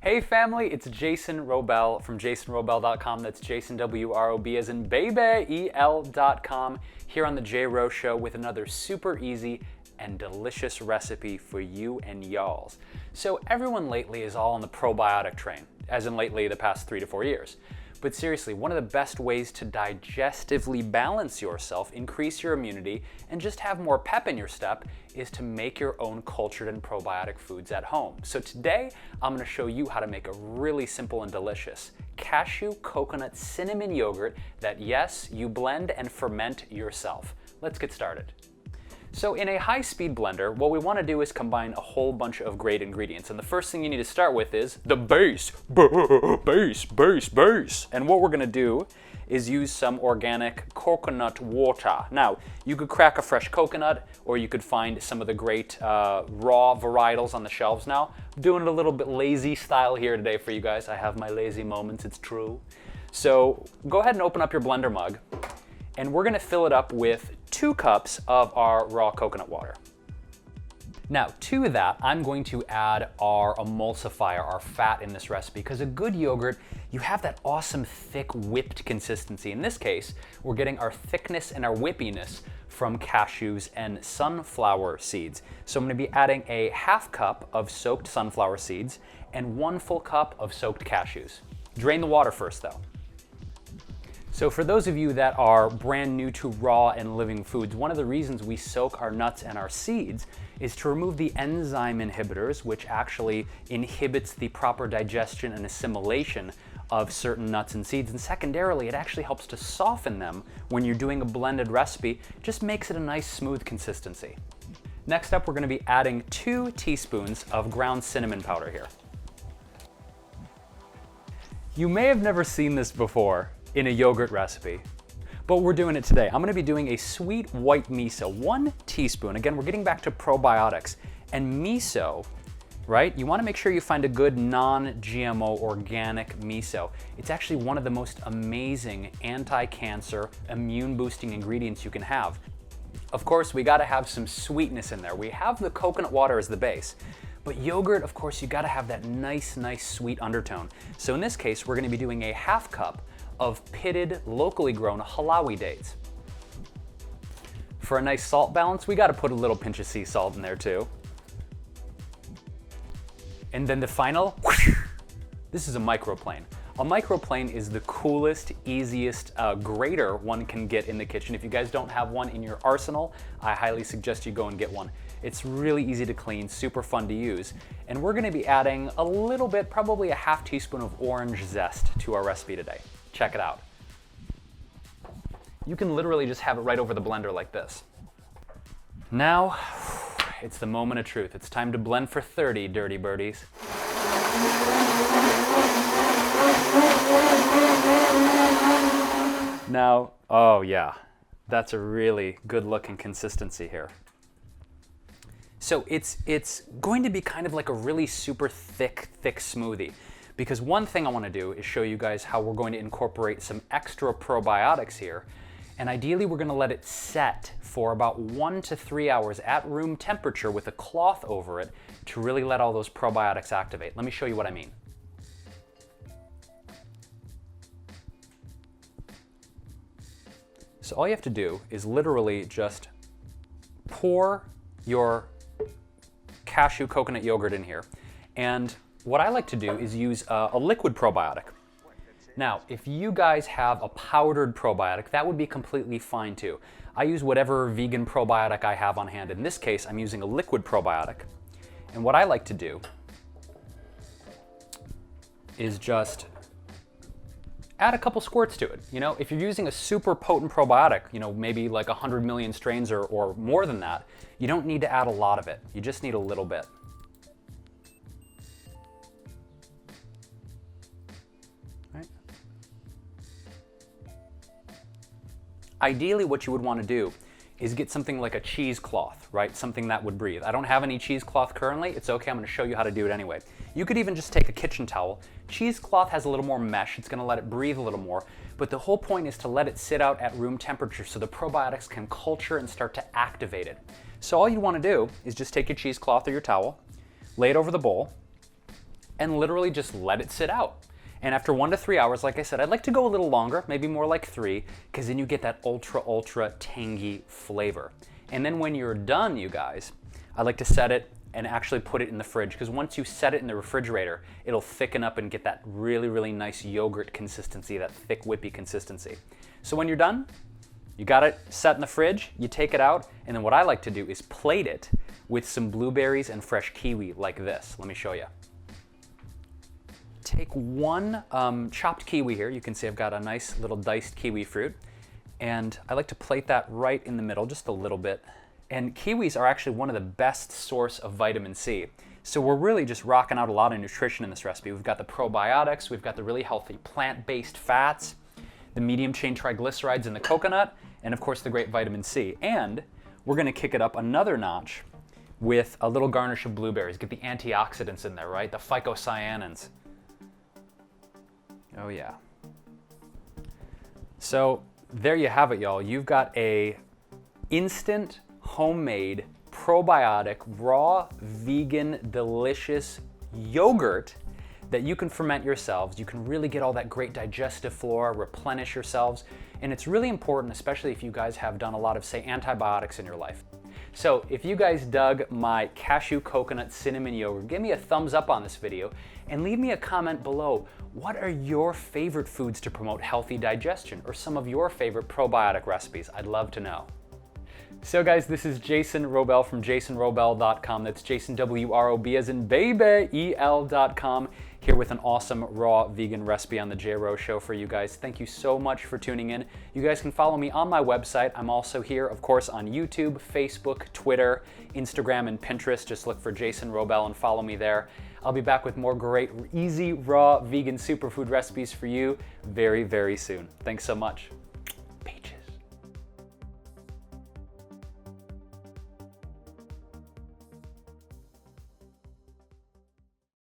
Hey family, it's Jason Wrobel from jasonwrobel.com. That's Jason, W-R-O-B as in baby, E-L.com, here on the J-Wro Show with another super easy and delicious recipe for you and y'alls. So everyone lately is all on the probiotic train, as in lately the past 3 to 4 years. But seriously, one of the best ways to digestively balance yourself, increase your immunity, and just have more pep in your step is to make your own cultured and probiotic foods at home. So today, I'm gonna show you how to make a really simple and delicious cashew coconut cinnamon yogurt that, yes, you blend and ferment yourself. Let's get started. So in a high-speed blender, what we want to do is combine a whole bunch of great ingredients. And the first thing you need to start with is the base. And what we're going to do is use some organic coconut water. Now, you could crack a fresh coconut, or you could find some of the great raw varietals on the shelves now. I'm doing it a little bit lazy style here today for you guys. I have my lazy moments, it's true. So go ahead and open up your blender mug, and we're going to fill it up with 2 cups of our raw coconut water. Now, to that, I'm going to add our emulsifier, our fat in this recipe, because a good yogurt, you have that awesome thick whipped consistency. In this case, we're getting our thickness and our whippiness from cashews and sunflower seeds. So I'm going to be adding a ½ cup of soaked sunflower seeds and 1 full cup of soaked cashews. Drain the water first though. So for those of you that are brand new to raw and living foods, one of the reasons we soak our nuts and our seeds is to remove the enzyme inhibitors, which actually inhibits the proper digestion and assimilation of certain nuts and seeds. And secondarily, it actually helps to soften them when you're doing a blended recipe, just makes it a nice smooth consistency. Next up, we're going to be adding 2 teaspoons of ground cinnamon powder here. You may have never seen this before in a yogurt recipe, but we're doing it today. I'm gonna be doing a sweet white miso, 1 teaspoon. Again, we're getting back to probiotics. And miso, right? You wanna make sure you find a good non-GMO organic miso. It's actually one of the most amazing anti-cancer, immune-boosting ingredients you can have. Of course, we gotta have some sweetness in there. We have the coconut water as the base, but yogurt, of course, you gotta have that nice sweet undertone. So in this case, we're gonna be doing a ½ cup of pitted, locally grown Halawi dates. For a nice salt balance, we gotta put a little pinch of sea salt in there too. And then the final, this is a microplane. A microplane is the coolest, easiest grater one can get in the kitchen. If you guys don't have one in your arsenal, I highly suggest you go and get one. It's really easy to clean, super fun to use. And we're gonna be adding a little bit, probably a ½ teaspoon of orange zest to our recipe today. Check it out. You can literally just have it right over the blender like this. Now, it's the moment of truth. It's time to blend for 30, dirty birdies. Now, oh yeah, that's a really good looking consistency here. So it's going to be kind of like a really super thick smoothie. Because one thing I want to do is show you guys how we're going to incorporate some extra probiotics here. And ideally, we're going to let it set for about 1 to 3 hours at room temperature with a cloth over it to really let all those probiotics activate. Let me show you what I mean. So all you have to do is literally just pour your cashew coconut yogurt in here. And what I like to do is use a liquid probiotic. Now, if you guys have a powdered probiotic, that would be completely fine too. I use whatever vegan probiotic I have on hand. In this case, I'm using a liquid probiotic. And what I like to do is just add a couple squirts to it. You know, if you're using a super potent probiotic, you know, maybe like 100 million strains or more than that, you don't need to add a lot of it. You just need a little bit. Ideally, what you would want to do is get something like a cheesecloth, right? Something that would breathe. I don't have any cheesecloth currently. It's okay, I'm going to show you how to do it anyway. You could even just take a kitchen towel. Cheesecloth has a little more mesh. It's going to let it breathe a little more. But the whole point is to let it sit out at room temperature so the probiotics can culture and start to activate it. So all you want to do is just take your cheesecloth or your towel, lay it over the bowl, and literally just let it sit out. And after 1 to 3 hours, like I said, I'd like to go a little longer, maybe more like 3, because then you get that ultra tangy flavor. And then when you're done, you guys, I like to set it and actually put it in the fridge, because once you set it in the refrigerator, it'll thicken up and get that really nice yogurt consistency, that thick whippy consistency. So when you're done, you got it set in the fridge, you take it out, and then what I like to do is plate it with some blueberries and fresh kiwi like this. Let me show you. Take one chopped kiwi here. You can see I've got a nice little diced kiwi fruit, and I like to plate that right in the middle, just a little bit. And kiwis are actually one of the best source of vitamin C. So we're really just rocking out a lot of nutrition in this recipe. We've got the probiotics, we've got the really healthy plant-based fats, the medium-chain triglycerides in the coconut, and of course the great vitamin C. And we're gonna kick it up another notch with a little garnish of blueberries. Get the antioxidants in there, right? The phycocyanins. Oh yeah. So there you have it, y'all. You've got a instant, homemade, probiotic, raw, vegan, delicious yogurt that you can ferment yourselves. You can really get all that great digestive flora, replenish yourselves, and it's really important, especially if you guys have done a lot of, say, antibiotics in your life. So if you guys dug my cashew coconut cinnamon yogurt, give me a thumbs up on this video and leave me a comment below. What are your favorite foods to promote healthy digestion, or some of your favorite probiotic recipes? I'd love to know. So guys, this is Jason Wrobel from jasonwrobel.com. That's Jason, W-R-O-B as in baby, E-L.com, here with an awesome raw vegan recipe on the J-Wro show for you guys. Thank you so much for tuning in. You guys can follow me on my website. I'm also here, of course, on YouTube, Facebook, Twitter, Instagram, and Pinterest. Just look for Jason Wrobel and follow me there. I'll be back with more great, easy, raw, vegan superfood recipes for you very soon. Thanks so much.